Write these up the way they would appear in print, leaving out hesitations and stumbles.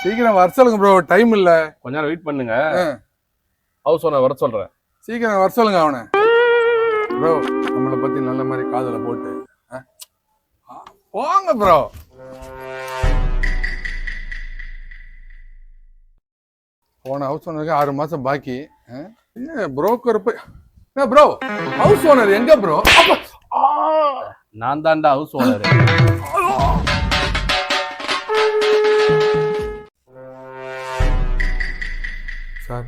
சீக்கிரம் வர சொல்லுங்க ப்ரோ, டைம் இல்ல. கொஞ்ச நேரம் வெயிட் பண்ணுங்க. ஹவுஸ் ஓனர் வர சொல்றேன். சீக்கிரம் வர சொல்லுங்க அவனை. ப்ரோ நம்மளை பத்தி நல்ல மாதிரி காதல போட்டு போங்க ப்ரோ. போன ஹவுஸ் ஓனருக்கு 6 மாசம் பாக்கி. என்ன புரோக்கர் போய் என்ன ப்ரோ ஹவுஸ் ஓனர் எங்க ப்ரோ? நான் தான்டா ஹவுஸ் ஓனர். சார்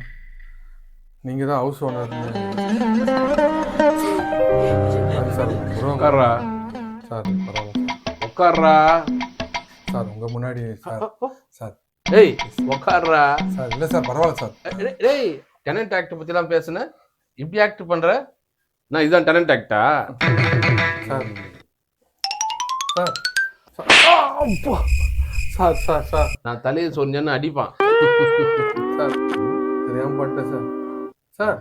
நீங்க தான் ஹவுஸ் ஓனர். சார் உட்கார்றா. சார் பரவாயில்ல உட்கார்றா. சார் உங்க முன்னாடி சார். சார் ஏய் உட்கார்றா. சார் இல்ல சார் பரவாயில்ல சார். டேய் டெனன்ட் ஆக்ட் பத்தி எல்லாம் பேசுன, இப்படி ஆக்ட் பண்ற? நான் இதுதான் டெனன்ட் ஆக்டா? சார் சார் சார் சார் நான் தலையை சொன்னேன்னு அடிப்பான். சார் தெரியாம பட்டேன் சார். சார்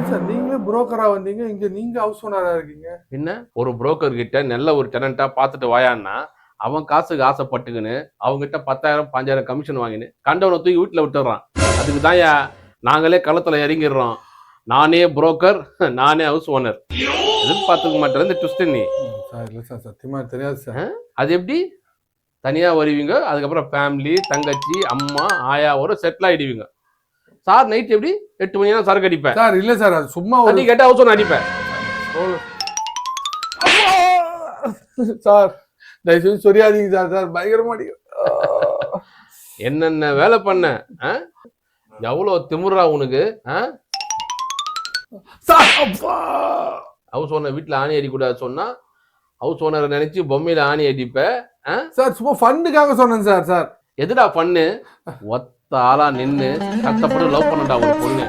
சார் நீங்களே புரோக்கரா வந்தீங்க, இங்க நீங்க ஹவுஸ் ஓனரா இருக்கீங்க. என்ன ஒரு புரோக்கர் கிட்ட நல்ல ஒரு டெனண்டா பார்த்துட்டு வாயான்னா அவன் காசுக்கு ஆசைப்பட்டுக்குன்னு அவங்ககிட்ட 10,000 5,000 கமிஷன் வாங்கினு கண்டவனை தூக்கி வீட்டுல விட்டுறான். அதுக்கு தான் நாங்களே களத்துல இறங்கிடுறோம். நானே புரோக்கர், நானே ஹவுஸ் ஓனர். எதிர்பார்த்துக்க மாட்டேன் இந்த ட்விஸ்ட். நீ சார் இல்ல சார் சத்தியமா தெரியாது சார். அது எப்படி தனியா வருவீங்க, அதுக்கப்புறம் ஃபேமிலி தங்கச்சி அம்மா ஆயாவோட செட்டில் ஆயிடுவீங்க. சார் நைட் எப்படி 8 மணி நேரம் சரக்கு அடிப்பேன் சார். இல்ல சார் அது சும்மா தண்ணி கேட்டா ஹவுஸ் ஓனர் அடிப்பேன். சார் தயவுசெய்து சொரியாதீங்க சார். சார் பயங்கரமா என்னென்ன வேலை பண்ண, எவ்வளவு திமுறா உனக்கு? ஹவுஸ் ஓனர் வீட்டுல ஆணி அடிக்கூடாது சொன்னா ஹவுஸ் ஓனரை நினைச்சு பொம்மையில ஆணி அடிப்ப. சார் சும்மா ஃபண்டுக்காக சொன்னேன் சார். சார் எதுடா பண்ணு? ஒத்த ஆளா நின்னு கஷ்டப்பட்டு லவ் பண்ணடா ஒரு பொண்ணு.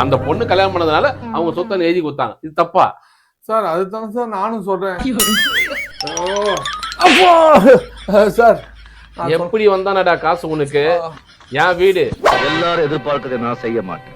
அந்த பொண்ணு கல்யாணம் பண்ணதுனால அவங்க சொத்தை எழுதி கொடுத்தாங்க. இது தப்பா? சார் அதுதானே சார் நானும் சொல்றேன். சார் எப்படி வந்தானடா காசு உனக்கு? என் வீடு எல்லாரும் எதிர்பார்க்கறதை நான் செய்ய மாட்டேன்.